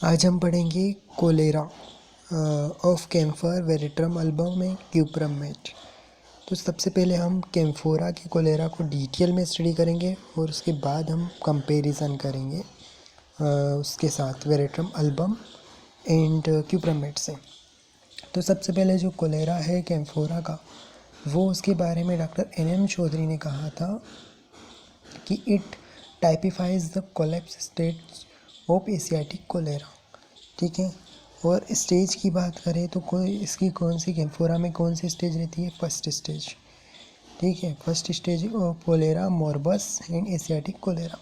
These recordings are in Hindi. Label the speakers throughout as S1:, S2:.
S1: आज हम पढ़ेंगे कोलेरा ऑफ कैम्फर वेरिट्रम एल्बम में क्यूप्रमेट। तो सबसे पहले हम कैम्फोरा के कोलेरा को डिटेल में स्टडी करेंगे और उसके बाद हम कंपैरिजन करेंगे उसके साथ वेरिट्रम एल्बम एंड क्यूप्रमेट से। तो सबसे पहले जो कोलेरा है कैम्फोरा का, वो उसके बारे में डॉक्टर एन चौधरी ने कहा था कि it typifies the collapse states of Asiatic cholera. ठीक है। और स्टेज की बात करें तो कोई इसकी कौन सी कैम्फोरा में कौन सी स्टेज रहती है? First stage. ठीक है, first stage cholera morbus and Asiatic cholera.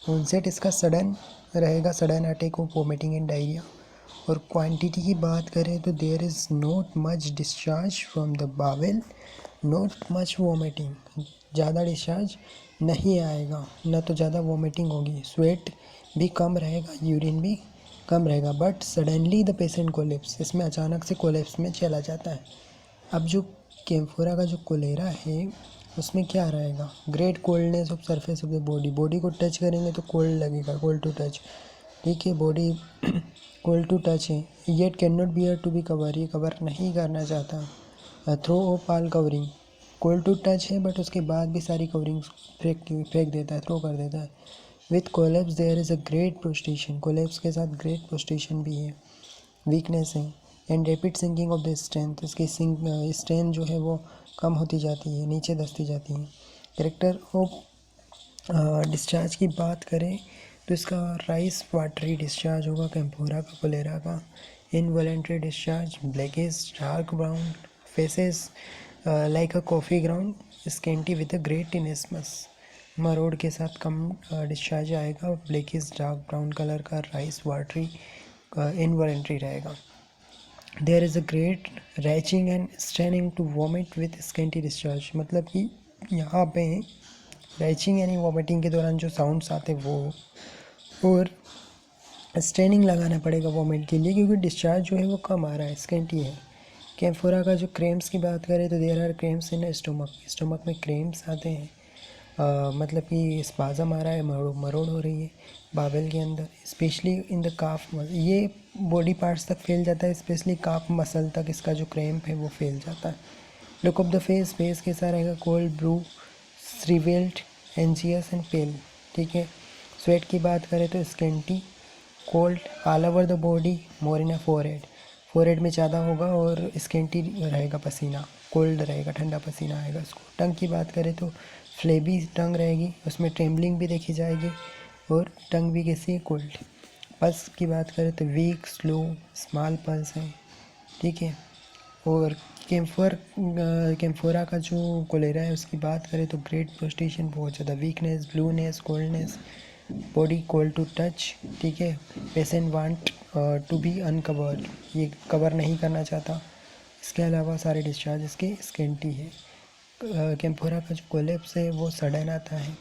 S1: Onset इसका सडन रहेगा, sudden attack of vomiting and diarrhoea. और क्वांटिटी की बात करें तो there is not much discharge from the bowel, not much vomiting, ज़्यादा डिस्चार्ज नहीं आएगा, ना तो ज़्यादा वोमिटिंग होगी, स्वेट भी कम रहेगा, यूरिन भी कम रहेगा। But suddenly the patient collapse, इसमें अचानक से कोलेप्स में चला जाता है। अब जो कैम्फोरा का जो कोलेरा है उसमें क्या रहेगा? Great coldness of surface of the body, body को टच करेंगे तो कोल्ड लगेगा, कोल्ड टू टच। ठीक है, बॉडी कोल्ड टू टच है, yet can not bear to be cover, ये कवर नहीं करना चाहता। Throw off all covering, cold to touch है बट उसके बाद भी सारी कवरिंग फेंक देता है, थ्रो कर देता है। With collapse there is a great prostration, collapse के साथ ग्रेट प्रोस्टेशन भी है, वीकनेस है। And rapid sinking of the strength, इसकी स्ट्रेंथ जो है वो कम होती जाती है, नीचे धसती जाती है। कैरेक्टर ऑफ डिस्चार्ज की बात करें तो इसका राइस वाटरी डिस्चार्ज होगा कैम्फोरा का, कोलेरा का। Involuntary discharge blackish dark brown, faeces like a coffee ground, scanty with a great tenesmus. मरोड़ के साथ कम डिस्चार्ज आएगा, ब्लैकिश डार्क ब्राउन कलर का, राइस वाटरी इनवॉलेंट्री रहेगा। There is a great retching and straining to vomit with scanty discharge, मतलब कि यहाँ पे रैचिंग यानी वॉमिटिंग के दौरान जो साउंड्स आते वो, और स्ट्रेनिंग लगाना पड़ेगा वॉमिट के लिए क्योंकि डिस्चार्ज जो है वो कम आ रहा है, स्केंटी है। कैम्फोरा का जो क्रेम्स की बात करें तो there are cramps in stomach, stomach में क्रेम्स आते हैं, मतलब कि स्पाज़म आ रहा है, मरोड़ हो रही है बावेल के अंदर, स्पेशली इन द काफ, ये बॉडी पार्ट्स तक फैल जाता है, स्पेशली काफ मसल तक इसका जो क्रैम्प है वो फैल जाता है। Look of the face, face कैसा रहेगा? Cold blue, shrivelled, anxious and pale. ठीक है। स्वेट की बात करें तो scanty, cold all over the body, more in a forehead, forehead में ज़्यादा होगा और स्केंटी रहेगा, पसीना कोल्ड रहेगा, ठंडा पसीना आएगा उसको। टंग की बात करें तो फ्लेबी टंग रहेगी, उसमें ट्रेम्बलिंग भी देखी जाएगी और टंग भी कैसी? कोल्ड। पल्स की बात करें तो वीक, स्लो, स्मॉल पल्स है। ठीक है। और कैम्फोरा का जो कोलेरा है उसकी बात करें तो ग्रेट प्रोस्टेशन, बहुत ज़्यादा weakness, blueness, coldness, body cold to touch. ठीक है। Patient want to be uncovered, ये कवर नहीं करना चाहता। इसके अलावा सारे डिस्चार्ज इसके स्केंटी है। कैम्फोरा का जो कोलेप्स है वो सडन आता है,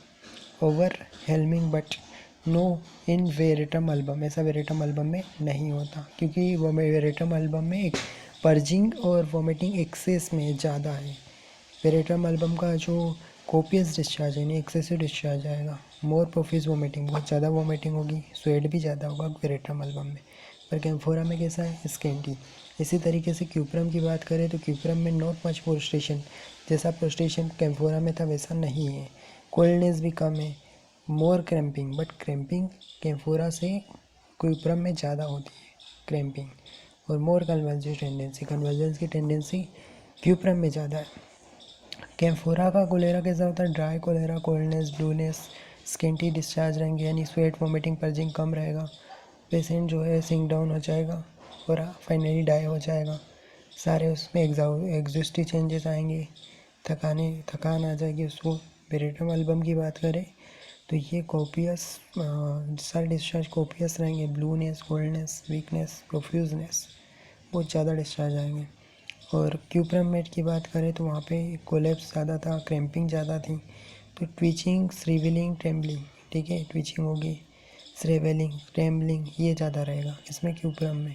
S1: overwhelming, but no in veratrum album, ऐसा वेरिटम एल्बम में नहीं होता क्योंकि वो वेरिटम एल्बम में एक पर्जिंग और वोमिटिंग एक्सेस में ज़्यादा है। वेरिटम एल्बम का जो कोपियस डिस्चार्ज है, नहीं एक्सेसिव डिस्चार्ज आएगा, मोर प्रोफिस वोमिटिंग, बहुत ज़्यादा वोमिटिंग होगी, स्वेट भी ज़्यादा होगा वेरिटम एल्बम में। पर कैम्फोरा में कैसा है? स्केंटी। इसी तरीके से क्यूप्रम की बात करें तो क्यूप्रम में नॉट मच प्रोस्टेशन, जैसा प्रोस्टेशन कैम्फोरा में था वैसा नहीं है। कोल्डनेस भी कम है, more cramping, but cramping camphora से क्यूप्रम में ज़्यादा होती है क्रैम्पिंग। और मोर कन्वर्जेंस टेंडेंसी, कन्वर्जेंस की टेंडेंसी क्यूप्रम में ज़्यादा है। कैम्फोरा का कोलेरा कैसा होता है? Dry cholera, coldness, blueness, scanty discharge रहेंगे, यानी स्वेट, वोमिटिंग, पर्जिंग कम रहेगा। पेशेंट जो है सिंक डाउन हो जाएगा और फाइनली डाई हो जाएगा। सारे उसमें एग्जॉस्टिव चेंजेस आएंगे, थकान आ जाएगी उसको। वेरिटम एल्बम की बात करें तो ये कोपियस, सारे डिस्चार्ज कोपियस रहेंगे, ब्लूनेस, कोल्डनेस, वीकनेस, प्रोफ्यूजनेस, बहुत ज़्यादा डिस्चार्ज आएंगे। और क्यूप्रमेट की बात करें तो वहाँ पे कोलेप्स ज़्यादा था, क्रैम्पिंग ज़्यादा थी, तो ट्विचिंग, श्रीविलिंग, ट्रेम्बलिंग, ठीक है, ट्विचिंग होगी, श्रेवेलिंग, ट्रेम्बलिंग, ये ज़्यादा रहेगा इसमें क्यूप्रम में।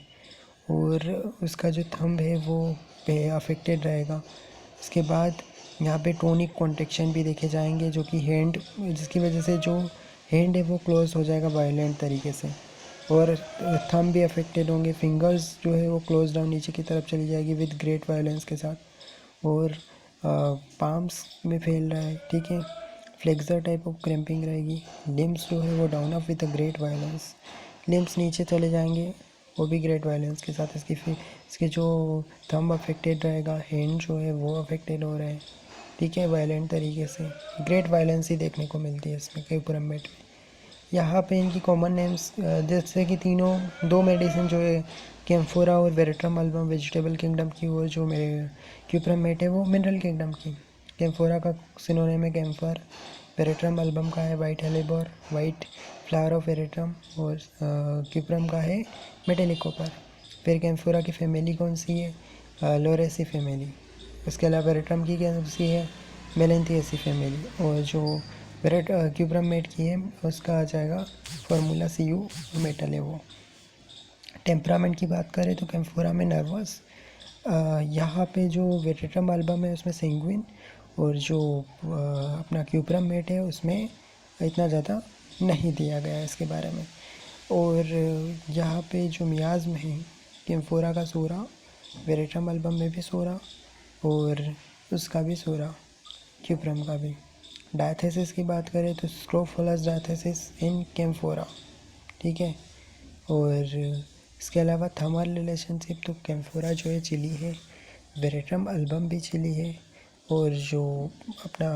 S1: और उसका जो थंब है वो पे अफेक्टेड रहेगा। इसके बाद यहाँ पे टोनिक कॉन्ट्रैक्शन भी देखे जाएंगे, जो कि हैंड, जिसकी वजह से जो हैंड है वो क्लोज हो जाएगा वायलेंट तरीके से। और थंब भी अफेक्टेड होंगे, फिंगर्स जो है वो क्लोज डाउन नीचे की तरफ चली जाएगी विद ग्रेट वायलेंस के साथ, और पाम्स में फैल रहा है, ठीक है। फ्लेक्सर टाइप ऑफ क्रैम्पिंग रहेगी। लिम्स जो है वो down up with a great violence, limbs नीचे चले जाएंगे वो भी ग्रेट वायलेंस के साथ। इसके जो थंब अफेक्टेड रहेगा, हैंड जो है वो अफेक्टेड हो रहा है, ठीक है, वायलेंट तरीके से। ग्रेट वायलेंस ही देखने को मिलती है इसमें क्यूपरमेट में। यहाँ पे इनकी कॉमन नेम्स जैसे कि तीनों दो मेडिसिन जो है कैम्फोरा और वेरेट्रम अल्बम वेजिटेबल किंगडम की, और जो मेरे क्यूपरमेट है वो मिनरल किंगडम की। कैम्फोरा का सिनोनिम है कैम्फर, वेरेट्रम अल्बम का है white hellebore, white flower of veratrum, और क्यूपरम का है मेटेलिक कॉपर। फिर कैम्फोरा की फैमिली कौन सी है, लोरेसी फैमिली। इसके अलावा वेरेट्रम की कौन सी है, मेलेंथियसी फैमिली। और जो क्यूपरमेट की है उसका आ जाएगा फार्मूला Cu, मेटल है वो। टेम्परामेंट की बात करें तो कैम्फोरा में नर्वस, यहाँ पे जो वेरेट्रम अल्बम है उसमें सेंगुइन, और जो अपना क्यूपरमेट है उसमें इतना ज़्यादा नहीं दिया गया है इसके बारे में। और यहाँ पे जो मियाज़ में है कैम्फोरा का 16, वेरेट्रम अल्बम में भी 16, और उसका भी 16, क्यूपरम का भी। डायथेसिस की बात करें तो स्क्रोफोलस डायथेसिस इन कैम्फोरा, ठीक है। और इसके अलावा थर्मल रिलेशनशिप तो कैम्फोरा जो है चिली है, वेरेट्रम अल्बम भी चिली है, और जो अपना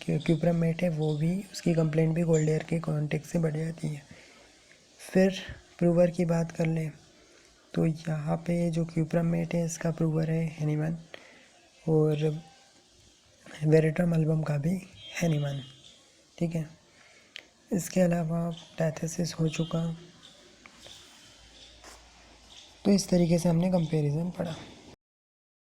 S1: क्यूपरमेट है वो भी, उसकी कंप्लेंट भी गोल्ड एयर के कॉन्टेक्ट से बढ़ जाती है। फिर प्रूवर की बात कर लें तो यहाँ पे जो क्यूपरमेट है इसका प्रूवर है हैनीमन, और वेरेट्रम एल्बम का भी हैनीमन, ठीक है। इसके अलावा डायथेसिस हो चुका, तो इस तरीके से हमने कंपैरिजन पढ़ा।